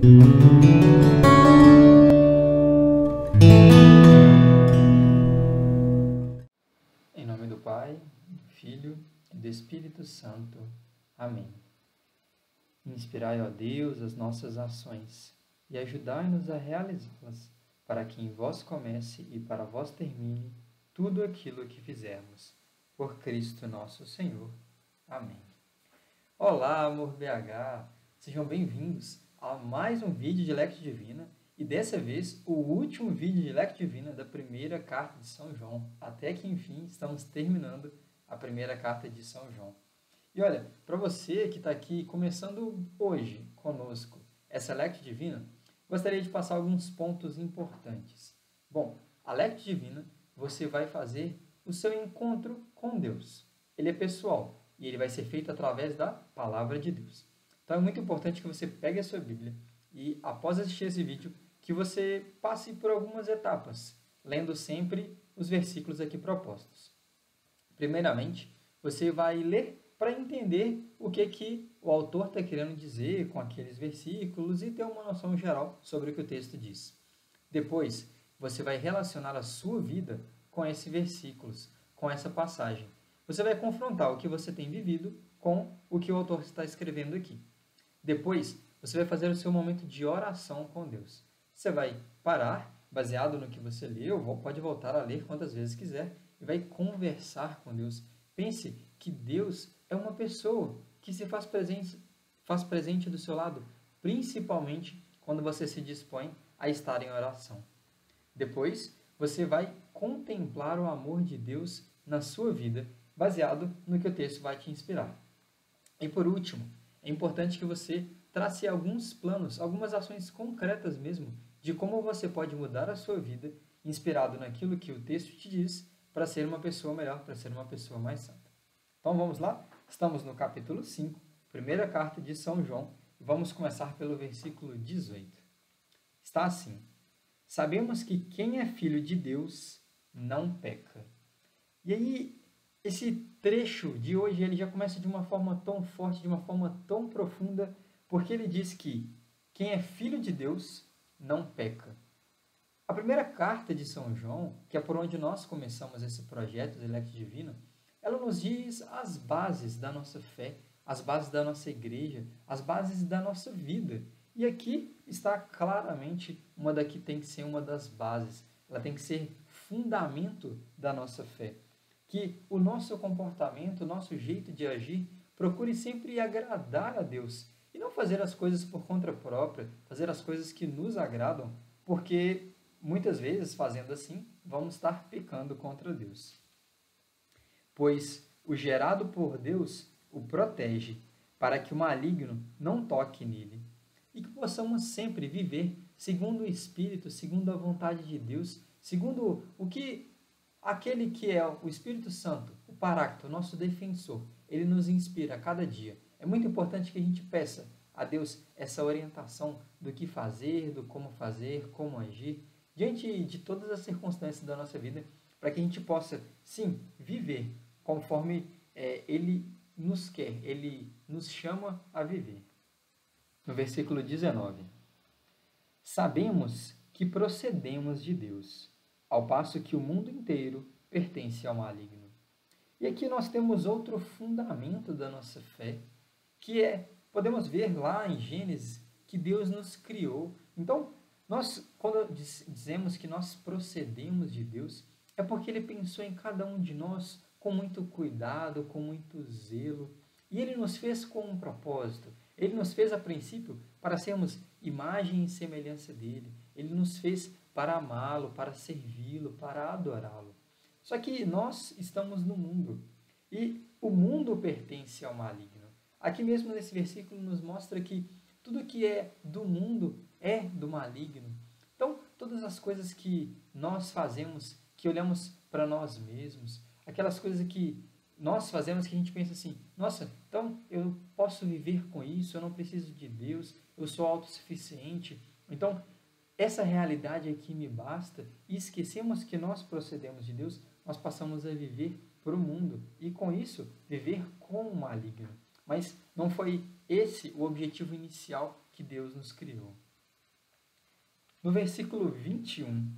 Em nome do Pai, do Filho e do Espírito Santo. Amém. Inspirai, ó Deus, as nossas ações e ajudai-nos a realizá-las, para que em vós comece e para vós termine tudo aquilo que fizermos. Por Cristo nosso Senhor. Amém. Olá, amor BH! Sejam bem-vindos a mais um vídeo de Lectio Divina e dessa vez o último vídeo de Lectio Divina da primeira carta de São João. Até que enfim estamos terminando a primeira carta de São João. E olha, para você que está aqui começando hoje conosco essa Lectio Divina, gostaria de passar alguns pontos importantes. Bom, a Lectio Divina você vai fazer o seu encontro com Deus. Ele é pessoal e ele vai ser feito através da Palavra de Deus. Então é muito importante que você pegue a sua Bíblia e, após assistir esse vídeo, que você passe por algumas etapas, lendo sempre os versículos aqui propostos. Primeiramente, você vai ler para entender o que o autor está querendo dizer com aqueles versículos e ter uma noção geral sobre o que o texto diz. Depois, você vai relacionar a sua vida com esses versículos, com essa passagem. Você vai confrontar o que você tem vivido com o que o autor está escrevendo aqui. Depois, você vai fazer o seu momento de oração com Deus. Você vai parar, baseado no que você leu, pode voltar a ler quantas vezes quiser, e vai conversar com Deus. Pense que Deus é uma pessoa que se faz presente do seu lado, principalmente quando você se dispõe a estar em oração. Depois, você vai contemplar o amor de Deus na sua vida, baseado no que o texto vai te inspirar. E por último, é importante que você trace alguns planos, algumas ações concretas mesmo, de como você pode mudar a sua vida, inspirado naquilo que o texto te diz, para ser uma pessoa melhor, para ser uma pessoa mais santa. Então vamos lá? Estamos no capítulo 5, primeira carta de São João, e vamos começar pelo versículo 18. Está assim: sabemos que quem é filho de Deus não peca. E aí, esse trecho de hoje ele já começa de uma forma tão forte, de uma forma tão profunda, porque ele diz que quem é filho de Deus não peca. A primeira carta de São João, que é por onde nós começamos esse projeto de Lectio Divina, ela nos diz as bases da nossa fé, as bases da nossa igreja, as bases da nossa vida. E aqui está claramente uma daqui tem que ser uma das bases. Ela tem que ser fundamento da nossa fé. Que o nosso comportamento, o nosso jeito de agir, procure sempre agradar a Deus. E não fazer as coisas por conta própria, fazer as coisas que nos agradam, porque muitas vezes, fazendo assim, vamos estar pecando contra Deus. Pois o gerado por Deus o protege, para que o maligno não toque nele. E que possamos sempre viver segundo o Espírito, segundo a vontade de Deus, segundo o que aquele que é o Espírito Santo, o Paráclito, o nosso defensor, ele nos inspira a cada dia. É muito importante que a gente peça a Deus essa orientação do que fazer, do como agir, diante de todas as circunstâncias da nossa vida, para que a gente possa, sim, viver conforme Ele nos quer, Ele nos chama a viver. No versículo 19: sabemos que procedemos de Deus, ao passo que o mundo inteiro pertence ao maligno. E aqui nós temos outro fundamento da nossa fé, que podemos ver lá em Gênesis, que Deus nos criou. Então, quando dizemos que nós procedemos de Deus, é porque Ele pensou em cada um de nós com muito cuidado, com muito zelo. E Ele nos fez com um propósito. Ele nos fez, a princípio, para sermos imagem e semelhança dEle. Ele nos fez para amá-lo, para servi-lo, para adorá-lo. Só que nós estamos no mundo e o mundo pertence ao maligno. Aqui mesmo nesse versículo nos mostra que tudo que é do mundo é do maligno. Então, todas as coisas que nós fazemos, que olhamos para nós mesmos, aquelas coisas que nós fazemos que a gente pensa assim, nossa, então eu posso viver com isso, eu não preciso de Deus, eu sou autossuficiente. Então, essa realidade aqui me basta, e esquecemos que nós procedemos de Deus, nós passamos a viver para o mundo e, com isso, viver com o maligno. Mas não foi esse o objetivo inicial que Deus nos criou. No versículo 21,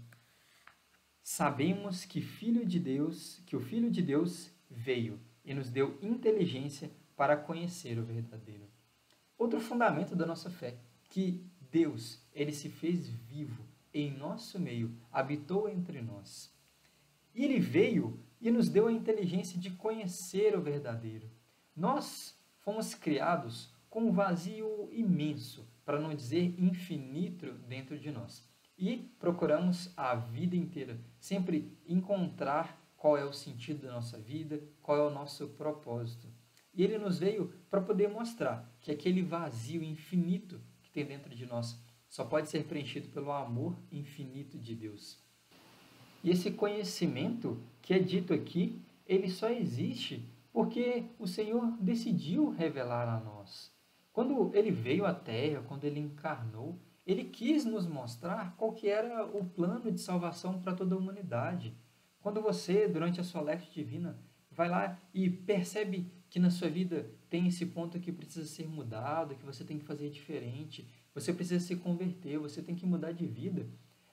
sabemos que o Filho de Deus veio e nos deu inteligência para conhecer o verdadeiro. Outro fundamento da nossa fé, que Deus, ele se fez vivo em nosso meio, habitou entre nós. E ele veio e nos deu a inteligência de conhecer o verdadeiro. Nós fomos criados com um vazio imenso, para não dizer infinito, dentro de nós. E procuramos a vida inteira sempre encontrar qual é o sentido da nossa vida, qual é o nosso propósito. E ele nos veio para poder mostrar que aquele vazio infinito que tem dentro de nós só pode ser preenchido pelo amor infinito de Deus. E esse conhecimento que é dito aqui, ele só existe porque o Senhor decidiu revelar a nós. Quando ele veio à Terra, quando ele encarnou, ele quis nos mostrar qual que era o plano de salvação para toda a humanidade. Quando você, durante a sua lectio divina, vai lá e percebe que na sua vida tem esse ponto que precisa ser mudado, que você tem que fazer diferente, você precisa se converter, você tem que mudar de vida.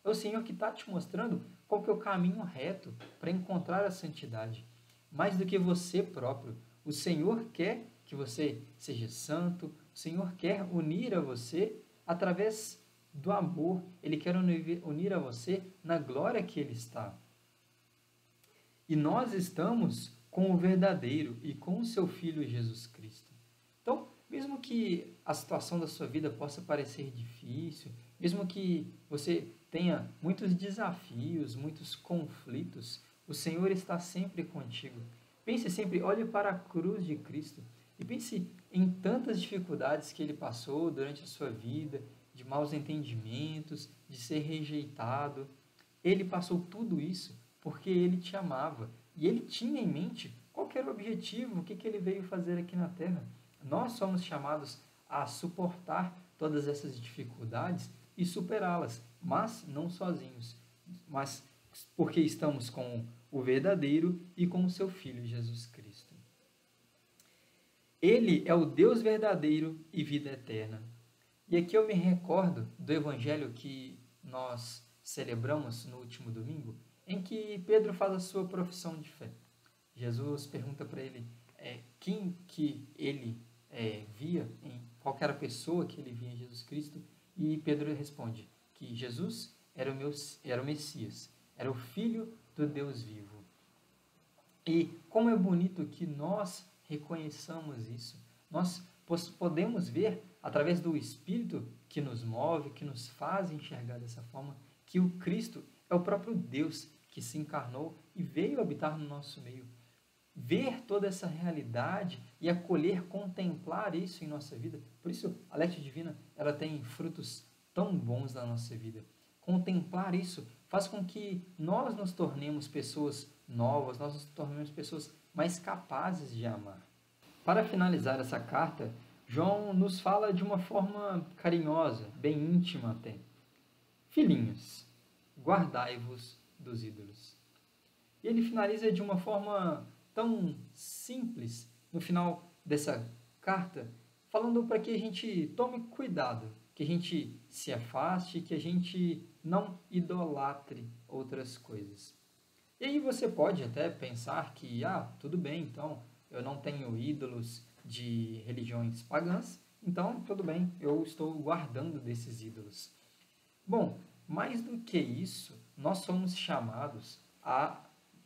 É o Senhor que está te mostrando qual que é o caminho reto para encontrar a santidade. Mais do que você próprio, o Senhor quer que você seja santo, o Senhor quer unir a você através do amor, Ele quer unir a você na glória que Ele está. E nós estamos com o verdadeiro e com o seu Filho Jesus Cristo. Então, mesmo que a situação da sua vida possa parecer difícil, mesmo que você tenha muitos desafios, muitos conflitos, o Senhor está sempre contigo. Pense sempre, olhe para a cruz de Cristo e pense em tantas dificuldades que Ele passou durante a sua vida, de maus entendimentos, de ser rejeitado. Ele passou tudo isso porque Ele te amava e Ele tinha em mente qual era o objetivo, o que Ele veio fazer aqui na Terra. Nós somos chamados a suportar todas essas dificuldades e superá-las, mas não sozinhos, mas porque estamos com o verdadeiro e com o seu Filho Jesus Cristo. Ele é o Deus verdadeiro e vida eterna. E aqui eu me recordo do evangelho que nós celebramos no último domingo, em que Pedro faz a sua profissão de fé. Jesus pergunta para ele quem que ele via, qual era a pessoa que ele via em Jesus Cristo, e Pedro responde que Jesus era o Messias, era o Filho do Deus vivo. E como é bonito que nós reconheçamos isso. Nós podemos ver, através do Espírito que nos move, que nos faz enxergar dessa forma, que o Cristo é o próprio Deus que se encarnou e veio habitar no nosso meio. Ver toda essa realidade e acolher, contemplar isso em nossa vida. Por isso, a lectio divina ela tem frutos tão bons na nossa vida. Contemplar isso faz com que nós nos tornemos pessoas novas, nós nos tornemos pessoas mais capazes de amar. Para finalizar essa carta, João nos fala de uma forma carinhosa, bem íntima até. Filhinhos, guardai-vos dos ídolos. E ele finaliza de uma forma tão simples, no final dessa carta, falando para que a gente tome cuidado, que a gente se afaste, que a gente não idolatre outras coisas. E aí você pode até pensar que, tudo bem, então, eu não tenho ídolos de religiões pagãs, então, tudo bem, eu estou guardando desses ídolos. Bom, mais do que isso, nós somos chamados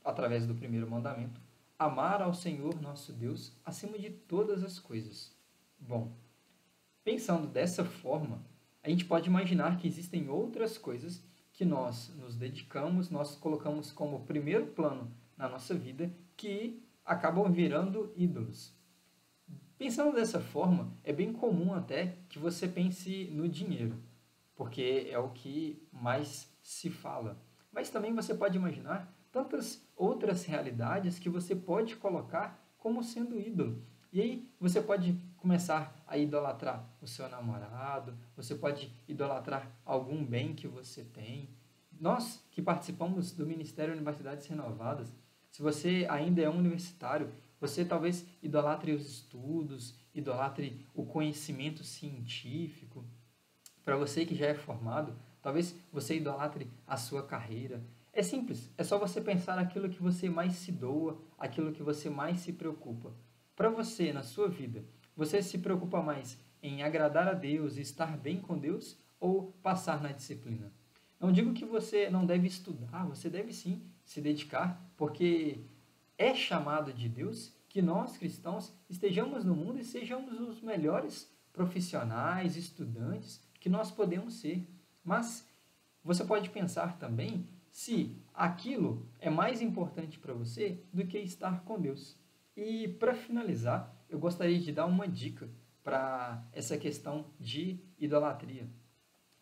através do primeiro mandamento, amar ao Senhor nosso Deus acima de todas as coisas. Bom, pensando dessa forma, a gente pode imaginar que existem outras coisas que nós nos dedicamos, nós colocamos como primeiro plano na nossa vida, que acabam virando ídolos. Pensando dessa forma, é bem comum até que você pense no dinheiro, porque é o que mais se fala. Mas também você pode imaginar tantas outras realidades que você pode colocar como sendo ídolo. E aí você pode começar a idolatrar o seu namorado, você pode idolatrar algum bem que você tem. Nós que participamos do Ministério Universidades Renovadas, se você ainda é um universitário, você talvez idolatre os estudos, idolatre o conhecimento científico. Para você que já é formado, Talvez você idolatre a sua carreira. É simples, é só você pensar naquilo que você mais se doa, aquilo que você mais se preocupa. Para você, na sua vida, você se preocupa mais em agradar a Deus e estar bem com Deus ou passar na disciplina? Não digo que você não deve estudar, você deve sim se dedicar, porque é chamado de Deus que nós cristãos estejamos no mundo e sejamos os melhores profissionais, estudantes que nós podemos ser. Mas você pode pensar também se aquilo é mais importante para você do que estar com Deus. E para finalizar, eu gostaria de dar uma dica para essa questão de idolatria.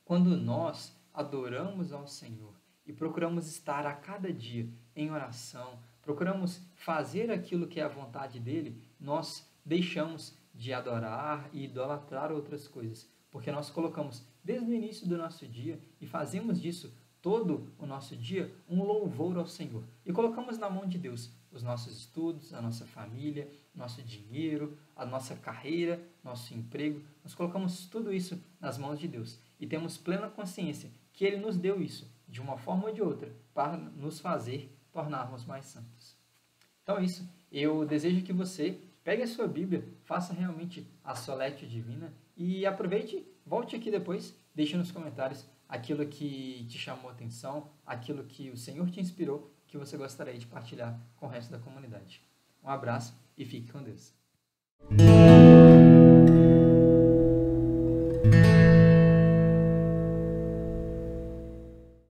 Quando nós adoramos ao Senhor e procuramos estar a cada dia em oração, procuramos fazer aquilo que é a vontade dele, nós deixamos de adorar e idolatrar outras coisas, porque nós colocamos desde o início do nosso dia e fazemos disso todo o nosso dia um louvor ao Senhor. E colocamos na mão de Deus os nossos estudos, a nossa família, nosso dinheiro, a nossa carreira, nosso emprego. Nós colocamos tudo isso nas mãos de Deus e temos plena consciência que Ele nos deu isso, de uma forma ou de outra, para nos fazer tornarmos mais santos. Então é isso. Eu desejo que você pegue a sua Bíblia, faça realmente a Solétio Divina e aproveite, volte aqui depois, deixe nos comentários aquilo que te chamou a atenção, aquilo que o Senhor te inspirou, que você gostaria de partilhar com o resto da comunidade. Um abraço e fique com Deus.